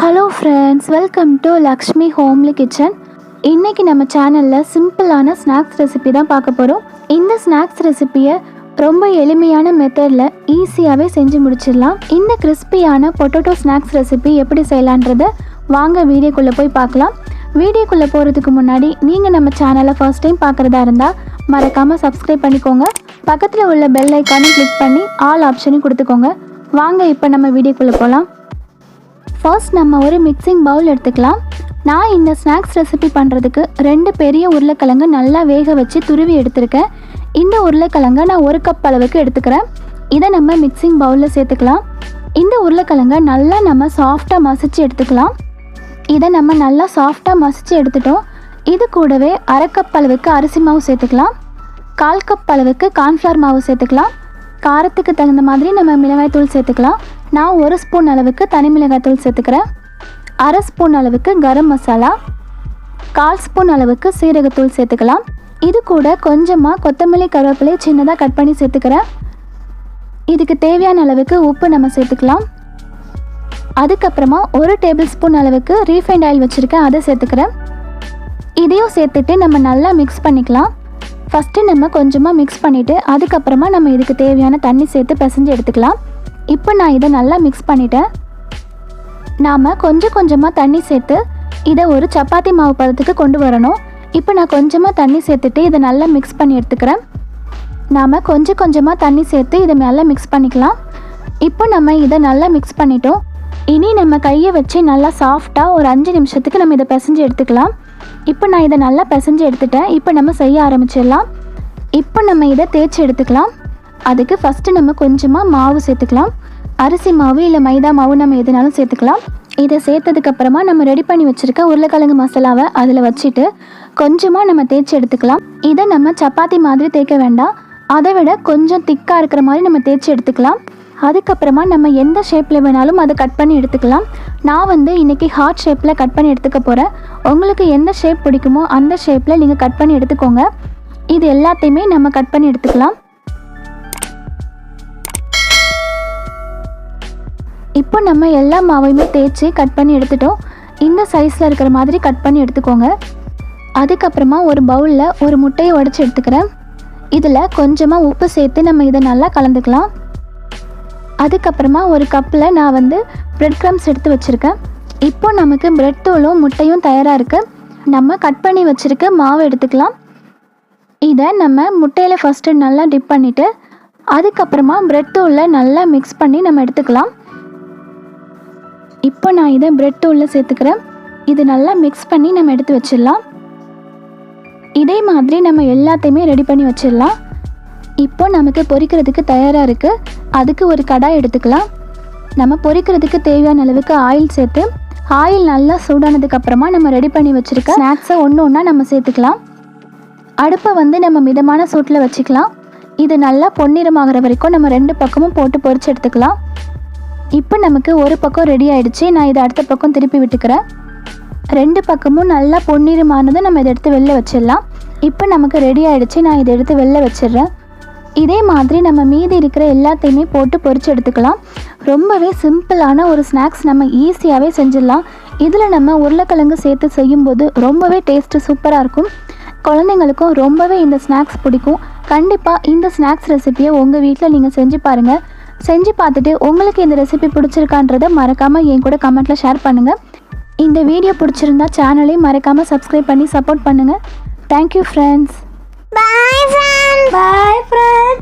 Hello friends, welcome to Lakshmi homely kitchen. இன்றைக்கி நம்ம சேனலில் சிம்பிளான ஸ்நாக்ஸ் ரெசிபி தான் பார்க்க போகிறோம். இந்த ஸ்நாக்ஸ் ரெசிப்பியை ரொம்ப எளிமையான மெத்தடில் ஈஸியாகவே செஞ்சு முடிச்சிடலாம். இந்த கிறிஸ்பியான பொட்டேட்டோ ஸ்நாக்ஸ் ரெசிபி எப்படி செய்யலான்றதை வாங்க வீடியோக்குள்ளே போய் பார்க்கலாம். வீடியோக்குள்ளே போகிறதுக்கு முன்னாடி நீங்கள் நம்ம சேனலை ஃபர்ஸ்ட் டைம் பார்க்குறதா இருந்தால் மறக்காமல் சப்ஸ்கிரைப் பண்ணிக்கோங்க. பக்கத்தில் உள்ள பெல் ஐக்கானையும் கிளிக் பண்ணி ஆல் ஆப்ஷனையும் கொடுத்துக்கோங்க. வாங்க இப்போ நம்ம வீடியோக்குள்ளே போகலாம். ஃபர்ஸ்ட் நம்ம ஒரு மிக்சிங் பவுல் எடுத்துக்கலாம். நான் இந்த ஸ்நாக்ஸ் ரெசிபி பண்ணுறதுக்கு 2 பெரிய உருளைக்கிழங்கு நல்லா வேக வச்சு துருவி எடுத்துருக்கேன். இந்த உருளைக்கிழங்கை நான் 1 கப் அளவுக்கு எடுத்துக்கிறேன். இதை நம்ம மிக்சிங் பவுலில் சேர்த்துக்கலாம். இந்த உருளைக்கிழங்கை நல்லா நம்ம சாஃப்டாக மசிச்சு எடுத்துக்கலாம். இதை நம்ம நல்லா சாஃப்டாக மசிச்சு எடுத்துட்டோம். இது கூடவே 1/2 கப் அளவுக்கு அரிசி மாவு சேர்த்துக்கலாம். 1/4 கப் அளவுக்கு கார்ன்ஃப்ளவர் மாவு சேர்த்துக்கலாம். காரத்துக்கு தகுந்த மாதிரி நம்ம மிளகாய் தூள் சேர்த்துக்கலாம். நான் 1 ஸ்பூன் அளவுக்கு தனி மிளகாய் தூள் சேர்த்துக்கிறேன். 1/2 ஸ்பூன் அளவுக்கு கரம் மசாலா, 1/4 ஸ்பூன் அளவுக்கு சீரகத்தூள் சேர்த்துக்கலாம். இது கூட கொஞ்சமாக கொத்தமல்லி கருவேப்பிலை சின்னதாக கட் பண்ணி சேர்த்துக்கிறேன். இதுக்கு தேவையான அளவுக்கு உப்பு நம்ம சேர்த்துக்கலாம். அதுக்கப்புறமா 1 டேபிள் ஸ்பூன் அளவுக்கு ரீஃபைண்ட் ஆயில் வச்சுருக்கேன், அதை சேர்த்துக்கிறேன். இதையும் சேர்த்துட்டு நம்ம நல்லா மிக்ஸ் பண்ணிக்கலாம். ஃபஸ்ட்டு நம்ம கொஞ்சமாக மிக்ஸ் பண்ணிவிட்டு அதுக்கப்புறமா நம்ம இதுக்கு தேவையான தண்ணி சேர்த்து பிசைஞ்சு எடுத்துக்கலாம். இப்போ நான் இதை நல்லா மிக்ஸ் பண்ணிட்டேன். நாம் கொஞ்சம் கொஞ்சமாக தண்ணி சேர்த்து இதை ஒரு சப்பாத்தி மாவு பதத்துக்கு கொண்டு வரணும். இப்போ நான் கொஞ்சமாக தண்ணி சேர்த்துட்டு இதை நல்லா மிக்ஸ் பண்ணி எடுத்துக்கிறேன். நாம் கொஞ்சம் கொஞ்சமாக தண்ணி சேர்த்து இதை நல்லா மிக்ஸ் பண்ணிக்கலாம். இப்போ நம்ம இதை நல்லா மிக்ஸ் பண்ணிட்டோம். இனி நம்ம கையை வச்சு நல்லா சாஃப்டாக ஒரு 5 நிமிஷத்துக்கு நம்ம இதை பிசைஞ்சு எடுத்துக்கலாம். இப்போ நான் இதை நல்லா பிசைஞ்சு எடுத்துட்டேன். இப்போ நம்ம செய்ய ஆரம்பிச்சிடலாம். இப்போ நம்ம இதை தேய்ச்சி எடுத்துக்கலாம். அதுக்கு ஃபஸ்ட்டு நம்ம கொஞ்சமாக மாவு சேர்த்துக்கலாம். அரிசி மாவு இல்லை மைதா மாவு நம்ம எதுனாலும் சேர்த்துக்கலாம். இதை சேர்த்ததுக்கப்புறமா நம்ம ரெடி பண்ணி வச்சுருக்க உருளைக்கிழங்கு மசாலாவை அதில் வச்சுட்டு கொஞ்சமாக நம்ம தேய்ச்சி எடுத்துக்கலாம். இதை நம்ம சப்பாத்தி மாதிரி தேய்க்க வேண்டாம், அதை விட கொஞ்சம் திக்காக இருக்கிற மாதிரி நம்ம தேய்ச்சி எடுத்துக்கலாம். அதுக்கப்புறமா நம்ம எந்த ஷேப்பில் வேணாலும் அதை கட் பண்ணி எடுத்துக்கலாம். நான் இன்றைக்கி ஹார்ட் ஷேப்பில் கட் பண்ணி எடுத்துக்க போகிறேன். உங்களுக்கு எந்த ஷேப் பிடிக்குமோ அந்த ஷேப்பில் நீங்கள் கட் பண்ணி எடுத்துக்கோங்க. இது எல்லாத்தையுமே நம்ம கட் பண்ணி எடுத்துக்கலாம். இப்போ நம்ம எல்லா மாவையுமே தேய்ச்சி கட் பண்ணி எடுத்துட்டோம். இந்த சைஸில் இருக்கிற மாதிரி கட் பண்ணி எடுத்துக்கோங்க. அதுக்கப்புறமா ஒரு பவுலில் ஒரு முட்டையை உடைச்சி எடுத்துக்கிறேன். இதில் கொஞ்சமாக உப்பு சேர்த்து நம்ம இதை நல்லா கலந்துக்கலாம். அதுக்கப்புறமா ஒரு கப்பில் நான் பிரெட் க்ரம்ஸ் எடுத்து வச்சுருக்கேன். இப்போ நமக்கு பிரெட் தூளும் முட்டையும் தயாராக இருக்குது. நம்ம கட் பண்ணி வச்சுருக்க மாவு எடுத்துக்கலாம். இதை நம்ம முட்டையில் ஃபஸ்ட்டு நல்லா டிப் பண்ணிவிட்டு அதுக்கப்புறமா பிரெட் தூளில் நல்லா மிக்ஸ் பண்ணி நம்ம எடுத்துக்கலாம். இப்போ நான் இதை பிரெட் தூளில் சேர்த்துக்கிறேன். இது நல்லா மிக்ஸ் பண்ணி நம்ம எடுத்து வச்சிடலாம். இதே மாதிரி நம்ம எல்லாத்தையுமே ரெடி பண்ணி வச்சிடலாம். இப்போ நமக்கு பொரிக்கிறதுக்கு தயாராக இருக்குது. அதுக்கு ஒரு கடாய் எடுத்துக்கலாம். நம்ம பொரிக்கிறதுக்கு தேவையான அளவுக்கு ஆயில் சேர்த்து ஆயில் நல்லா சூடானதுக்கப்புறமா நம்ம ரெடி பண்ணி வச்சுருக்க ஸ்நாக்ஸை ஒன்று ஒன்றா நம்ம சேர்த்துக்கலாம். அடுப்பை நம்ம மிதமான சூட்டில் வச்சுக்கலாம். இது நல்லா பொன்னிறமாகிற வரைக்கும் நம்ம 2 பக்கமும் போட்டு பொரிச்சு எடுத்துக்கலாம். இப்போ நமக்கு ஒரு பக்கம் ரெடி ஆகிடுச்சு. நான் இதை அடுத்த பக்கம் திருப்பி விட்டுக்கிறேன். 2 பக்கமும் நல்லா பொன்னிறமானதை நம்ம இதை எடுத்து வெளில வச்சிடலாம். இப்போ நமக்கு ரெடி ஆகிடுச்சு. நான் இதை எடுத்து வெளில வச்சிடுறேன். இதே மாதிரி நம்ம மீதி இருக்கிற எல்லாத்தையுமே போட்டு பொரிச்சு எடுத்துக்கலாம். ரொம்பவே சிம்பிளான ஒரு ஸ்நாக்ஸ் நம்ம ஈஸியாகவே செஞ்சிடலாம். இதில் நம்ம உருளைக்கிழங்கு சேர்த்து செய்யும்போது ரொம்பவே டேஸ்ட்டு சூப்பராக இருக்கும். குழந்தைங்களுக்கும் ரொம்பவே இந்த ஸ்நாக்ஸ் பிடிக்கும். கண்டிப்பாக இந்த ஸ்நாக்ஸ் ரெசிப்பியை உங்கள் வீட்டில் நீங்கள் செஞ்சு பாருங்கள். செஞ்சு பார்த்துட்டு உங்களுக்கு இந்த ரெசிபி பிடிச்சிருக்கான்றதை மறக்காமல் என் கூட கமெண்ட்டில் ஷேர் பண்ணுங்கள். இந்த வீடியோ பிடிச்சிருந்தா சேனலையும் மறக்காமல் சப்ஸ்கிரைப் பண்ணி சப்போர்ட் பண்ணுங்கள். Thank you friends. Bye friends. Bye friends.